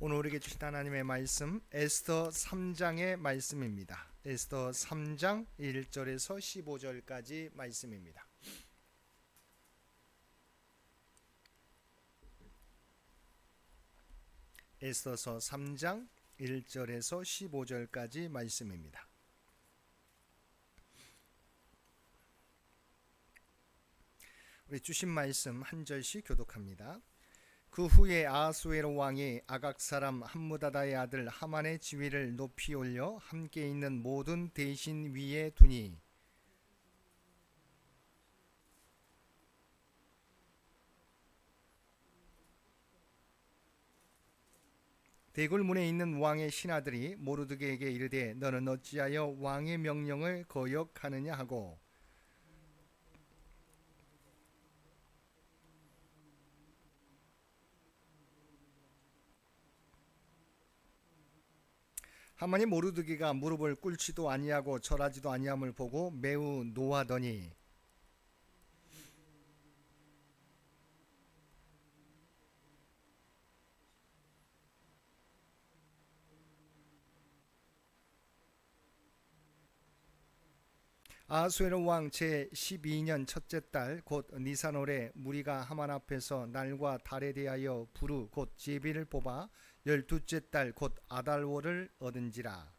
오늘 우리에게 주신 하나님의 말씀 에스더 3장의 말씀입니다. 에스더 3장 1절에서 15절까지 말씀입니다. 에스더서 3장 1절에서 15절까지 말씀입니다. 우리 주신 말씀 한 절씩 교독합니다. 그 후에 아하수에로 왕이 아각 사람 함무다다의 아들 하만의 지위를 높이 올려 함께 있는 모든 대신 위에 두니 대궐문에 있는 왕의 신하들이 모르드게에게 이르되 너는 어찌하여 왕의 명령을 거역하느냐 하고 하만이 모르드게가 무릎을 꿇지도 아니하고 절하지도 아니함을 보고 매우 노하더니 아하수에로 왕 제12년 첫째 달 곧 니산월에 무리가 하만 앞에서 날과 달에 대하여 부르 곧 제비를 뽑아 12째 달 곧 아달월을 얻은지라.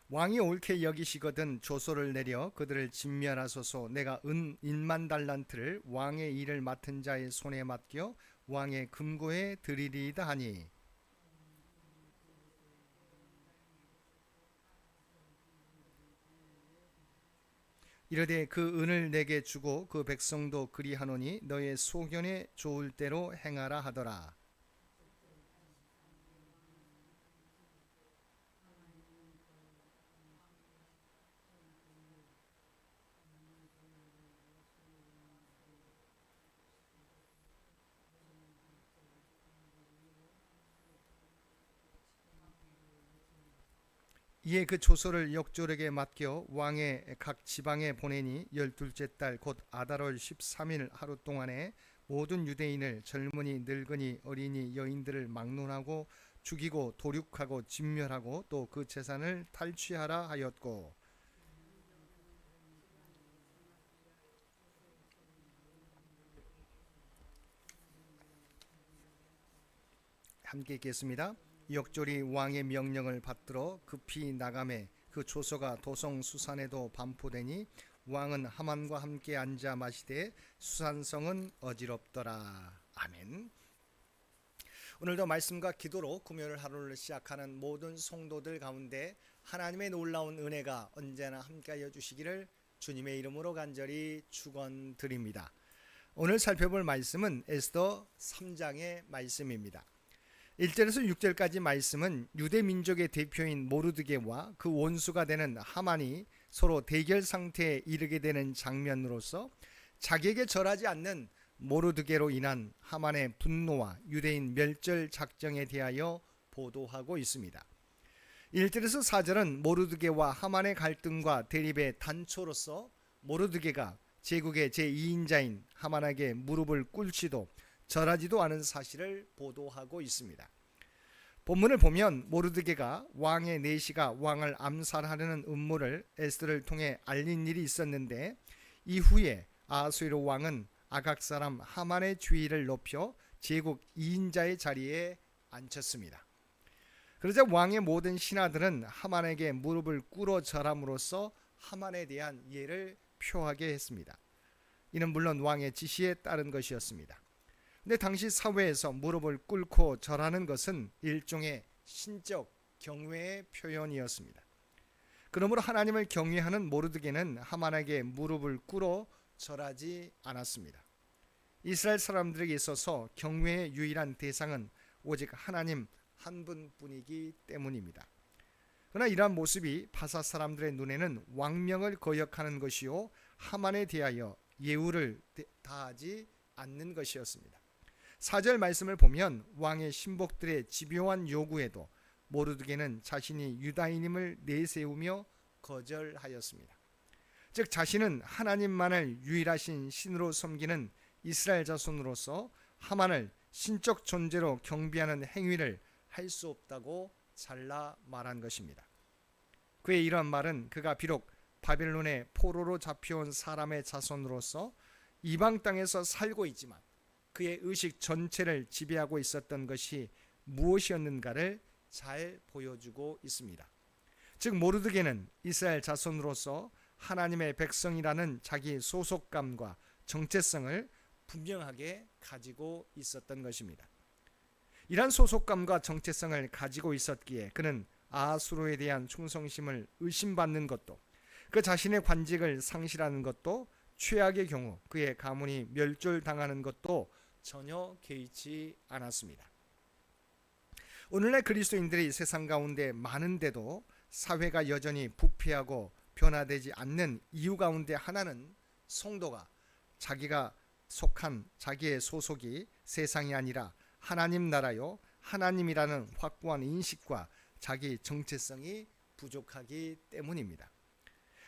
왕이 옳게 여기시거든 조소를 내려 그들을 진멸하소서. 내가 은 1만 달란트를 왕의 일을 맡은 자의 손에 맡겨 왕의 금고에 드리리이다 하니 이르되 그 은을 내게 주고 그 백성도 그리하노니 너의 소견에 좋을 대로 행하라 하더라. 이에 그 조서를 역졸에게 맡겨 왕의 각 지방에 보내니 12째 달 곧 아달월 13일 하루 동안에 모든 유대인을 젊은이 늙은이 어린이 여인들을 막론하고 죽이고 도륙하고 진멸하고 또 그 재산을 탈취하라 하였고 함께 읽겠습니다. 역졸이 왕의 명령을 받들어 급히 나가매 그 조서가 도성 수산에도 반포되니 왕은 하만과 함께 앉아 마시되 수산성은 어지럽더라. 아멘. 오늘도 말씀과 기도로 금요일 하루를 시작하는 모든 성도들 가운데 하나님의 놀라운 은혜가 언제나 함께하여 주시기를 주님의 이름으로 간절히 축원드립니다. 오늘 살펴볼 말씀은 에스더 3장의 말씀입니다. 1절에서 6절까지 말씀은 유대 민족의 대표인 모르드게와 그 원수가 되는 하만이 서로 대결 상태에 이르게 되는 장면으로서 자기에게 절하지 않는 모르드게로 인한 하만의 분노와 유대인 멸절 작정에 대하여 보도하고 있습니다. 1절에서 4절은 모르드게와 하만의 갈등과 대립의 단초로서 모르드게가 제국의 제2인자인 하만에게 무릎을 꿇지도 절하지도 않은 사실을 보도하고 있습니다. 본문을 보면 모르드게가 왕의 내시가 왕을 암살하려는 음모를 에스더를 통해 알린 일이 있었는데 이후에 아하수에로 왕은 아각 사람 하만의 주의를 높여 제국 2인자의 자리에 앉혔습니다. 그러자 왕의 모든 신하들은 하만에게 무릎을 꿇어 절함으로써 하만에 대한 이해를 표하게 했습니다. 이는 물론 왕의 지시에 따른 것이었습니다. 근데 당시 사회에서 무릎을 꿇고 절하는 것은 일종의 신적 경외의 표현이었습니다. 그러므로 하나님을 경외하는 모르드게는 하만에게 무릎을 꿇어 절하지 않았습니다. 이스라엘 사람들에게 있어서 경외의 유일한 대상은 오직 하나님 한 분뿐이기 때문입니다. 그러나 이러한 모습이 바사 사람들의 눈에는 왕명을 거역하는 것이요 하만에 대하여 예우를 다하지 않는 것이었습니다. 4절 말씀을 보면 왕의 신복들의 집요한 요구에도 모르드게는 자신이 유다인임을 내세우며 거절하였습니다. 즉 자신은 하나님만을 유일하신 신으로 섬기는 이스라엘 자손으로서 하만을 신적 존재로 경배하는 행위를 할 수 없다고 잘라 말한 것입니다. 그의 이러한 말은 그가 비록 바벨론의 포로로 잡혀온 사람의 자손으로서 이방 땅에서 살고 있지만 그의 의식 전체를 지배하고 있었던 것이 무엇이었는가를 잘 보여주고 있습니다. 즉 모르드게는 이스라엘 자손으로서 하나님의 백성이라는 자기 소속감과 정체성을 분명하게 가지고 있었던 것입니다. 이러한 소속감과 정체성을 가지고 있었기에 그는 아하수로에 대한 충성심을 의심받는 것도 그 자신의 관직을 상실하는 것도 최악의 경우 그의 가문이 멸절당하는 것도 전혀 개의치 않았습니다. 오늘날 그리스도인들이 세상 가운데 많은데도 사회가 여전히 부패하고 변화되지 않는 이유 가운데 하나는 성도가 자기가 속한 자기의 소속이 세상이 아니라 하나님 나라요 하나님이라는 확고한 인식과 자기 정체성이 부족하기 때문입니다.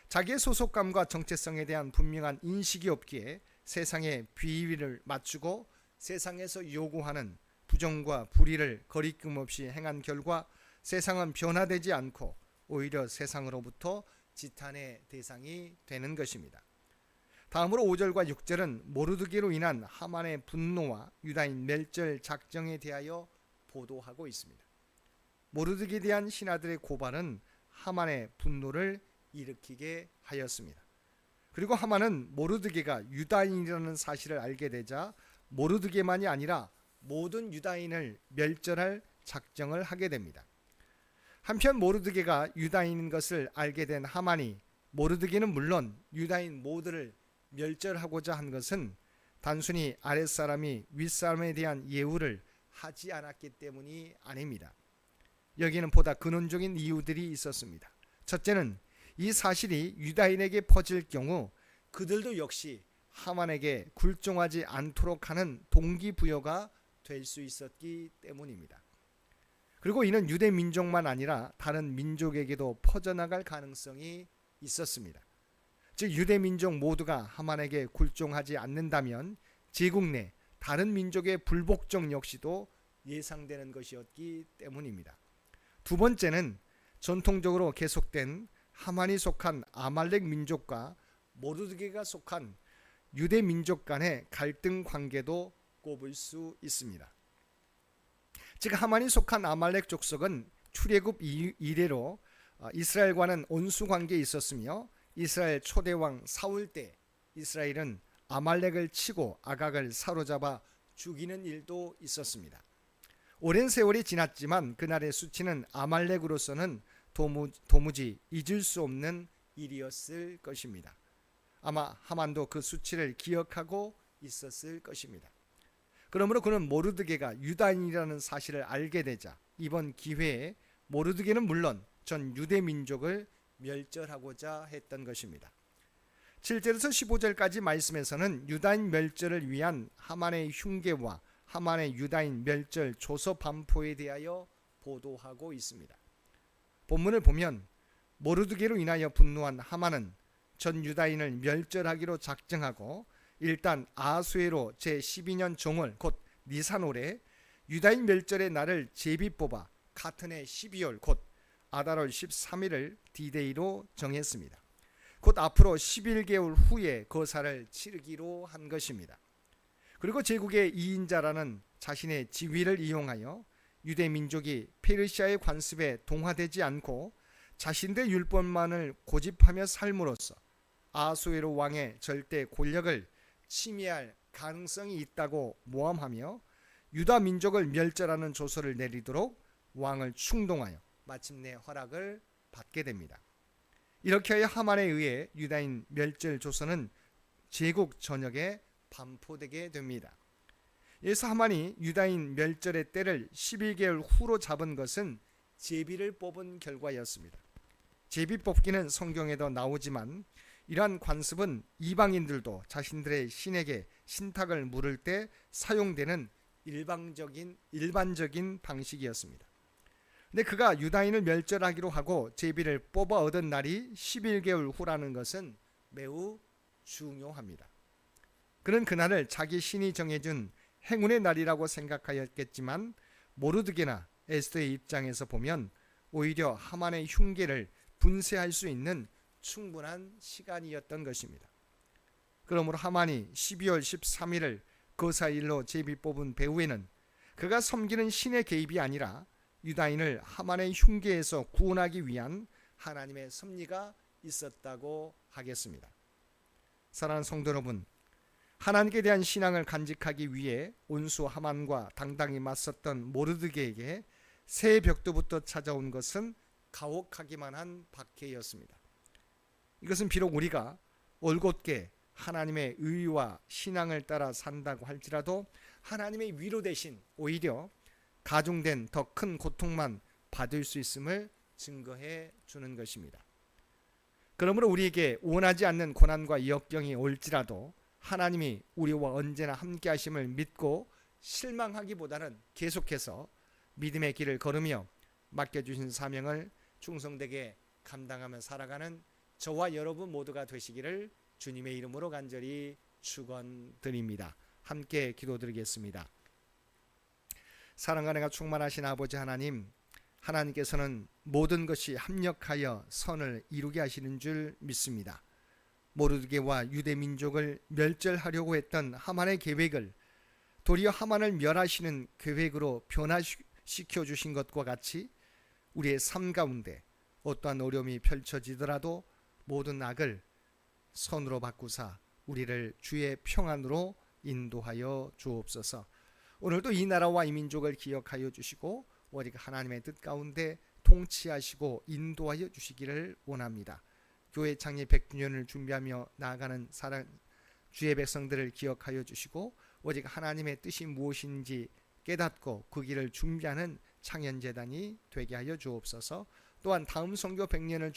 자기의 소속감과 정체성에 대한 분명한 인식이 없기에 세상의 비위를 맞추고 세상에서 요구하는 부정과 불의를 거리낌 없이 행한 결과 세상은 변화되지 않고 오히려 세상으로부터 지탄의 대상이 되는 것입니다. 다음으로 5절과 6절은 모르드게로 인한 하만의 분노와 유다인 멸절 작정에 대하여 보도하고 있습니다. 모르드게에 대한 신하들의 고발은 하만의 분노를 일으키게 하였습니다. 그리고 하만은 모르드게가 유다인이라는 사실을 알게 되자 모르드게만이 아니라 모든 유다인을 멸절할 작정을 하게 됩니다. 한편 모르드게가 유다인인 것을 알게 된 하만이 모르드게는 물론 유다인 모두를 멸절하고자 한 것은 단순히 아랫사람이 윗사람에 대한 예우를 하지 않았기 때문이 아닙니다. 여기는 보다 근원적인 이유들이 있었습니다. 첫째는 이 사실이 유다인에게 퍼질 경우 그들도 역시 하만에게 굴종하지 않도록 하는 동기부여가 될 수 있었기 때문입니다. 그리고 이는 유대 민족만 아니라 다른 민족에게도 퍼져나갈 가능성이 있었습니다. 즉 유대 민족 모두가 하만에게 굴종하지 않는다면 제국 내 다른 민족의 불복종 역시도 예상되는 것이었기 때문입니다. 두 번째는 전통적으로 계속된 하만이 속한 아말렉 민족과 모르드게가 속한 유대 민족 간의 갈등 관계도 꼽을 수 있습니다. 즉 하만이 속한 아말렉 족속은 출애굽 이래로 이스라엘과는 온수 관계에 있었으며 이스라엘 초대왕 사울 때 이스라엘은 아말렉을 치고 아각을 사로잡아 죽이는 일도 있었습니다. 오랜 세월이 지났지만 그날의 수치는 아말렉으로서는 도무지 잊을 수 없는 일이었을 것입니다. 아마 하만도 그 수치를 기억하고 있었을 것입니다. 그러므로 그는 모르드게가 유다인이라는 사실을 알게 되자 이번 기회에 모르드게는 물론 전 유대 민족을 멸절하고자 했던 것입니다. 7절에서 15절까지 말씀에서는 유다인 멸절을 위한 하만의 흉계와 하만의 유다인 멸절 조서 반포에 대하여 보도하고 있습니다. 본문을 보면 모르드게로 인하여 분노한 하만은 전 유다인을 멸절하기로 작정하고 일단 아하수에로 제12년 정월 곧 니산월에 유다인 멸절의 날을 제비 뽑아 같은 해 12월 곧 아달월 13일을 디데이로 정했습니다. 곧 앞으로 11개월 후에 거사를 치르기로 한 것입니다. 그리고 제국의 2인자라는 자신의 지위를 이용하여 유대 민족이 페르시아의 관습에 동화되지 않고 자신들의 율법만을 고집하며 삶으로써 아하수에로 왕의 절대 권력을 침해할 가능성이 있다고 모함하며 유다 민족을 멸절하는 조서를 내리도록 왕을 충동하여 마침내 허락을 받게 됩니다. 이렇게 하여 하만에 의해 유다인 멸절 조서는 제국 전역에 반포되게 됩니다. 이에서 하만이 유다인 멸절의 때를 11개월 후로 잡은 것은 제비를 뽑은 결과였습니다. 제비 뽑기는 성경에도 나오지만 이러한 관습은 이방인들도 자신들의 신에게 신탁을 물을 때 사용되는 일반적인 방식이었습니다. 근데 그가 유다인을 멸절하기로 하고 제비를 뽑아 얻은 날이 11개월 후라는 것은 매우 중요합니다. 그는 그날을 자기 신이 정해준 행운의 날이라고 생각하였겠지만 모르드게나 에스더의 입장에서 보면 오히려 하만의 흉계를 분쇄할 수 있는 충분한 시간이었던 것입니다. 그러므로 하만이 12월 13일을 거사일로 제비 뽑은 배후에는 그가 섬기는 신의 개입이 아니라 유다인을 하만의 흉계에서 구원하기 위한 하나님의 섭리가 있었다고 하겠습니다. 사랑하는 성도 여러분, 하나님께 대한 신앙을 간직하기 위해 온수 하만과 당당히 맞섰던 모르드게에게 새 벽도부터 찾아온 것은 가혹하기만 한 박해였습니다. 이것은 비록 우리가 올곧게 하나님의 의와 신앙을 따라 산다고 할지라도 하나님의 위로 대신 오히려 가중된 더 큰 고통만 받을 수 있음을 증거해 주는 것입니다. 그러므로 우리에게 원하지 않는 고난과 역경이 올지라도 하나님이 우리와 언제나 함께 하심을 믿고 실망하기보다는 계속해서 믿음의 길을 걸으며 맡겨주신 사명을 충성되게 감당하며 살아가는 저와 여러분 모두가 되시기를 주님의 이름으로 간절히 축원드립니다. 함께 기도드리겠습니다. 사랑과 은혜가 충만하신 아버지 하나님, 하나님께서는 모든 것이 합력하여 선을 이루게 하시는 줄 믿습니다. 모르드게와 유대 민족을 멸절하려고 했던 하만의 계획을 도리어 하만을 멸하시는 계획으로 변화시켜 주신 것과 같이 우리의 삶 가운데 어떠한 어려움이 펼쳐지더라도 모든 악을 선으로 바꾸사 우리를 주의 평안으로 인도하여 주옵소서. 오늘도 이 나라와 이 민족을 기억하여 주시고 오직 하나님의 뜻 가운데 통치하시고 인도하여 주시기를 원합니다. 교회 창립 100주년을 준비하며 나아가는 주의 백성들을 기억하여 주시고 오직 하나님의 뜻이 무엇인지 깨닫고 그 길을 준비하는 창현재단이 되게 하여 주옵소서. 또한 다음 선교 100년을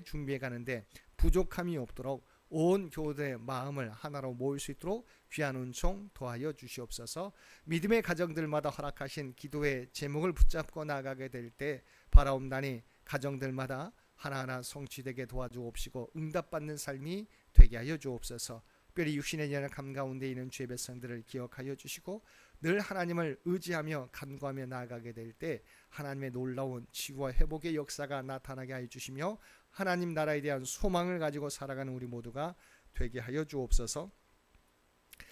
준비해 가는데 부족함이 없도록 온 교회의 마음을 하나로 모일 수 있도록 귀한 은총 더하여 주시옵소서. 믿음의 가정들마다 허락하신 기도의 제목을 붙잡고 나아가게 될 때 바라옵나니 가정들마다 하나하나 성취되게 도와주옵시고 응답받는 삶이 되게 하여 주옵소서. 특별히 육신의 연약함 가운데 있는 주의 백성들을 기억하여 주시고 늘 하나님을 의지하며 간구하며 나아가게 될 때 하나님의 놀라운 치유와 회복의 역사가 나타나게 하여 주시며 하나님 나라에 대한 소망을 가지고 살아가는 우리 모두가 되게 하여 주옵소서.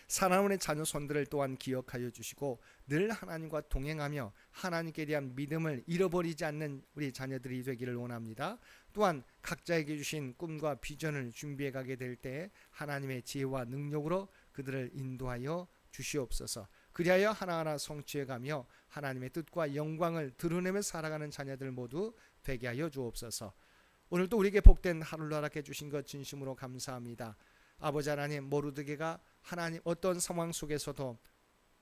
사랑하는 자녀 손들을 또한 기억하여 주시고 늘 하나님과 동행하며 하나님께 대한 믿음을 잃어버리지 않는 우리 자녀들이 되기를 원합니다. 또한 각자에게 주신 꿈과 비전을 준비해 가게 될 때 하나님의 지혜와 능력으로 그들을 인도하여 주시옵소서. 그리하여 하나하나 성취해 가며 하나님의 뜻과 영광을 드러내며 살아가는 자녀들 모두 되게 하여 주옵소서. 오늘도 우리에게 복된 하루를 허락해 주신 것 진심으로 감사합니다. 아버지 하나님, 모르드게가 하나님 어떤 상황 속에서도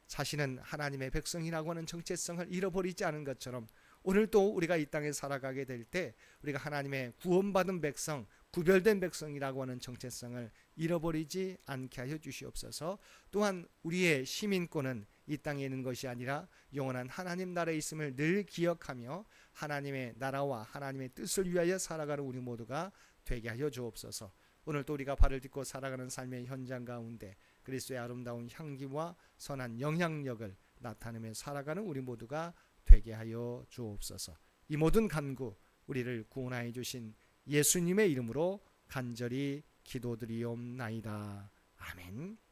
자신은 하나님의 백성이라고 하는 정체성을 잃어버리지 않은 것처럼 오늘도 우리가 이 땅에 살아가게 될 때 우리가 하나님의 구원받은 백성, 구별된 백성이라고 하는 정체성을 잃어버리지 않게 하여 주시옵소서. 또한 우리의 시민권은 이 땅에 있는 것이 아니라 영원한 하나님 나라에 있음을 늘 기억하며 하나님의 나라와 하나님의 뜻을 위하여 살아가는 우리 모두가 되게 하여 주옵소서. 오늘 또 우리가 발을 딛고 살아가는 삶의 현장 가운데 그리스도의 아름다운 향기와 선한 영향력을 나타내며 살아가는 우리 모두가 되게 하여 주옵소서. 이 모든 간구 우리를 구원하여 주신 예수님의 이름으로 간절히 기도드리옵나이다. 아멘.